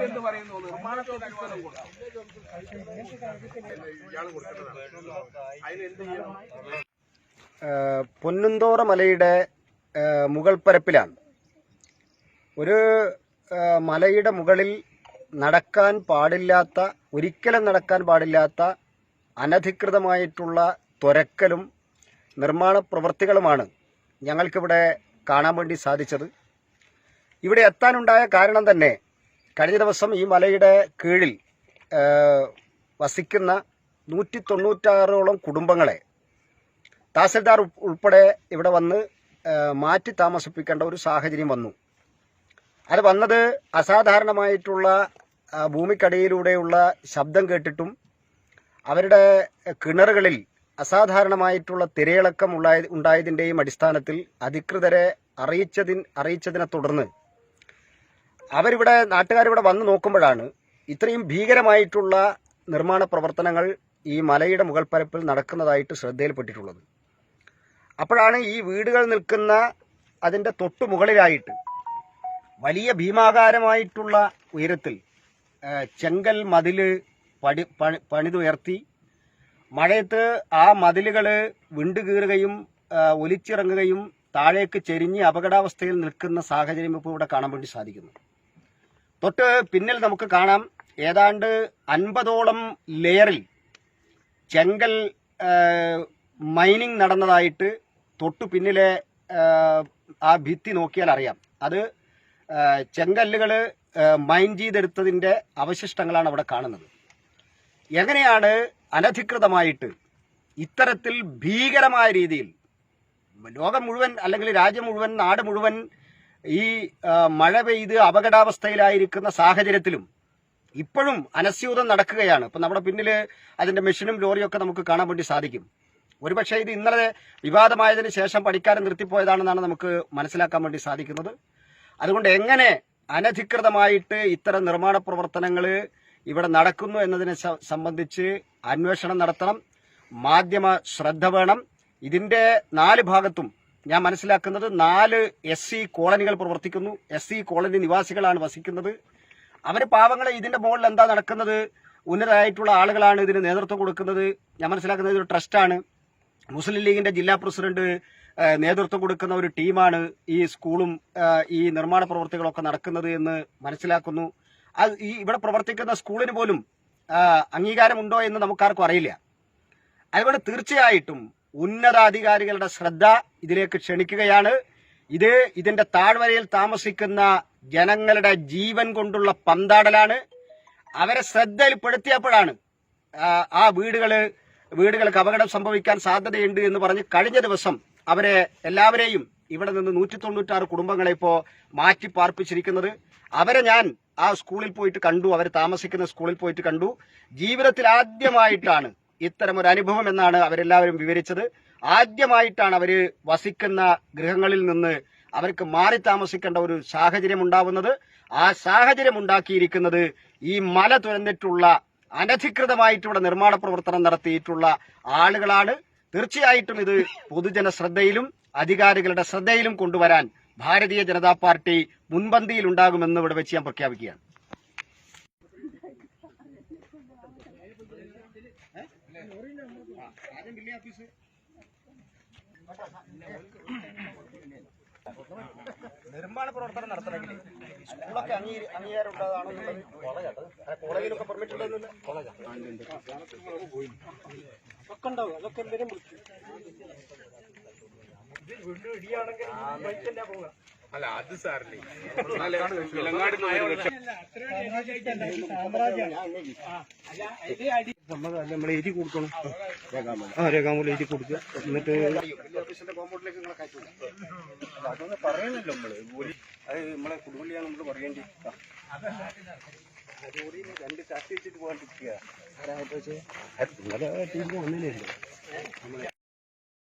എന്ന് പറയുന്നു നിർമ്മാണത്തോട് അനുവാദം കൊടുക്കാം. പൊന്നുന്തോറ മലയുടെ മുകൾ പരപ്പിലാണ്. ഒരു മലയുടെ മുകളിൽ നടക്കാൻ പാടില്ലാത്ത, ഒരിക്കലും നടക്കാൻ പാടില്ലാത്ത അനധികൃതമായിട്ടുള്ള തുരക്കലും നിർമ്മാണ പ്രവൃത്തികളുമാണ് ഞങ്ങൾക്കിവിടെ കാണാൻ വേണ്ടി സാധിച്ചത്. ഇവിടെ എത്താനുണ്ടായ കാരണം തന്നെ കഴിഞ്ഞ ദിവസം ഈ മലയുടെ കീഴിൽ വസിക്കുന്ന 196ഓളം കുടുംബങ്ങളെ തഹസിൽദാർ ഉൾപ്പെടെ ഇവിടെ വന്ന് മാറ്റി താമസിപ്പിക്കേണ്ട ഒരു സാഹചര്യം വന്നു. അത് വന്നത് അസാധാരണമായിട്ടുള്ള ഭൂമിക്കടിയിലൂടെയുള്ള ശബ്ദം കേട്ടിട്ടും അവരുടെ കിണറുകളിൽ അസാധാരണമായിട്ടുള്ള തിരയിളക്കം ഉണ്ടായതിൻ്റെയും അടിസ്ഥാനത്തിൽ അധികൃതരെ അറിയിച്ചതിനെ തുടർന്ന് നാട്ടുകാരിവിടെ വന്ന് നോക്കുമ്പോഴാണ് ഇത്രയും ഭീകരമായിട്ടുള്ള നിർമ്മാണ പ്രവർത്തനങ്ങൾ ഈ മലയുടെ മുകൾ പരപ്പിൽ നടക്കുന്നതായിട്ട് ശ്രദ്ധയിൽപ്പെട്ടിട്ടുള്ളത്. അപ്പോഴാണ് ഈ വീടുകൾ നിൽക്കുന്ന അതിൻ്റെ തൊട്ടു മുകളിലായിട്ട് വലിയ ഭീമാകാരമായിട്ടുള്ള ഉയരത്തിൽ ചെങ്കൽ മതില് പണിതുയർത്തി മഴയത്ത് ആ മതിലുകൾ വിണ്ടുകീറുകയും ഒലിച്ചിറങ്ങുകയും താഴേക്ക് ചെരിഞ്ഞ് അപകടാവസ്ഥയിൽ നിൽക്കുന്ന സാഹചര്യം ഇപ്പോൾ ഇവിടെ കാണാൻ വേണ്ടി സാധിക്കുന്നു. തൊട്ട് പിന്നിൽ നമുക്ക് കാണാം ഏതാണ്ട് 50ഓളം ലെയറിൽ ചെങ്കൽ മൈനിങ് നടന്നതായിട്ട് തൊട്ടു പിന്നിലെ ആ ഭിത്തി നോക്കിയാൽ അറിയാം. അത് ചെങ്കല്ലുകൾ മൈൻ ചെയ്തെടുത്തതിൻ്റെ അവശിഷ്ടങ്ങളാണ് അവിടെ കാണുന്നത്. എങ്ങനെയാണ് അനധികൃതമായിട്ട് ഇത്തരത്തിൽ ഭീകരമായ രീതിയിൽ ലോകം മുഴുവൻ അല്ലെങ്കിൽ രാജ്യം മുഴുവൻ നാട് മുഴുവൻ ഈ മഴ പെയ്ത് അപകടാവസ്ഥയിലായിരിക്കുന്ന സാഹചര്യത്തിലും ഇപ്പോഴും അനസ്യൂതം നടക്കുകയാണ്. ഇപ്പം നമ്മുടെ പിന്നിൽ അതിൻ്റെ മെഷീനും ലോറിയും ഒക്കെ നമുക്ക് കാണാൻ വേണ്ടി സാധിക്കും. ഒരുപക്ഷെ ഇത് ഇന്നലെ വിവാദമായതിനു ശേഷം പണിക്കാരൻ നിർത്തിപ്പോയതാണെന്നാണ് നമുക്ക് മനസ്സിലാക്കാൻ വേണ്ടി സാധിക്കുന്നത്. അതുകൊണ്ട് എങ്ങനെ അനധികൃതമായിട്ട് ഇത്തരം നിർമ്മാണ പ്രവർത്തനങ്ങൾ ഇവിടെ നടക്കുന്നു എന്നതിനെ സംബന്ധിച്ച് അന്വേഷണം നടത്തണം. മാധ്യമ ശ്രദ്ധ വേണം. ഇതിന്റെ 4 ഭാഗത്തും ഞാൻ മനസ്സിലാക്കുന്നത് 4 SC കോളനികൾ പ്രവർത്തിക്കുന്നു. SC കോളനി നിവാസികളാണ് വസിക്കുന്നത്. അവർ പാവങ്ങളെ ഇതിന്റെ മുകളിൽ എന്താ നടക്കുന്നത്, ഉന്നതരായിട്ടുള്ള ആളുകളാണ് ഇതിന് നേതൃത്വം കൊടുക്കുന്നത്. ഞാൻ മനസ്സിലാക്കുന്നത് ഒരു ട്രസ്റ്റാണ്. മുസ്ലിം ലീഗിന്റെ ജില്ലാ പ്രസിഡന്റ് നേതൃത്വം കൊടുക്കുന്ന ഒരു ടീമാണ് ഈ സ്കൂളും ഈ നിർമ്മാണ പ്രവർത്തികളൊക്കെ നടക്കുന്നത് എന്ന് മനസ്സിലാക്കുന്നു. ഇവിടെ പ്രവർത്തിക്കുന്ന സ്കൂളിന് പോലും അംഗീകാരമുണ്ടോ എന്ന് നമുക്കാർക്കും അറിയില്ല. അതുകൊണ്ട് തീർച്ചയായിട്ടും ഉന്നതാധികാരികളുടെ ശ്രദ്ധ ഇതിലേക്ക് ക്ഷണിക്കുകയാണ്. ഇതിന്റെ താഴ്വരയിൽ താമസിക്കുന്ന ജനങ്ങളുടെ ജീവൻ കൊണ്ടുള്ള പന്താടലാണ്. അവരെ ശ്രദ്ധയിൽപ്പെടുത്തിയപ്പോഴാണ് ആ വീടുകൾക്ക് അപകടം സംഭവിക്കാൻ സാധ്യതയുണ്ട് എന്ന് പറഞ്ഞ് കഴിഞ്ഞ ദിവസം എല്ലാവരെയും ഇവിടെ നിന്ന് 196 കുടുംബങ്ങളെ ഇപ്പോൾ മാറ്റി പാർപ്പിച്ചിരിക്കുന്നത്. അവരെ ഞാൻ ആ സ്കൂളിൽ പോയിട്ട് കണ്ടു, അവർ താമസിക്കുന്ന സ്കൂളിൽ പോയിട്ട് കണ്ടു. ജീവിതത്തിൽ ആദ്യമായിട്ടാണ് ഇത്തരമൊരു അനുഭവം എന്നാണ് അവരെല്ലാവരും വിവരിച്ചത്. ആദ്യമായിട്ടാണ് അവര് വസിക്കുന്ന ഗൃഹങ്ങളിൽ നിന്ന് അവർക്ക് മാറി താമസിക്കേണ്ട ഒരു സാഹചര്യം ഉണ്ടാവുന്നത്. ആ സാഹചര്യം ഉണ്ടാക്കിയിരിക്കുന്നത് ഈ മല തുരന്നിട്ടുള്ള അനധികൃതമായിട്ടുള്ള നിർമ്മാണ പ്രവർത്തനം നടത്തിയിട്ടുള്ള ആളുകളാണ്. തീർച്ചയായിട്ടും ഇത് പൊതുജന ശ്രദ്ധയിലും അധികാരികളുടെ ശ്രദ്ധയിലും കൊണ്ടുവരാൻ ഭാരതീയ ജനതാ പാർട്ടി മുൻപന്തിയിൽ ഉണ്ടാകുമെന്ന് ഇവിടെ വെച്ച് ഞാൻ പ്രഖ്യാപിക്കുകയാണ്. നിർമ്മാണ പ്രവർത്തനം നടത്തണമെങ്കിൽ സ്കൂളൊക്കെ അംഗീകാരം ഉണ്ടാകുന്നത് കോളേജിലൊക്കെ പെർമിറ്റ് ഉണ്ടെന്നില്ല. ഒക്കെ ഉണ്ടാവും. അതൊക്കെ എന്തെങ്കിലും വീണ്ടും ഇടിയാണെങ്കിൽ പോവുക. അല്ല അത് സാറില്ലേ നമ്മൾ എഴുതി കൊടുക്കണം. രേഖാമൂലം എഴുതി കൊടുക്കുക. എന്നിട്ട് കോമ്പൗണ്ടിലേക്ക് നിങ്ങളെ കയറ്റില്ല. അതൊന്നും പറയുന്നില്ല നമ്മള്. അത് നമ്മളെ കുടുംബിയാണ് നമ്മൾ പറയേണ്ടി. അതുകൂടി 2 ചാക്കി വെച്ചിട്ട് പോകാണ്ടിരിക്കുക. ഇന്നലെ ടീം വന്നില്ലേ.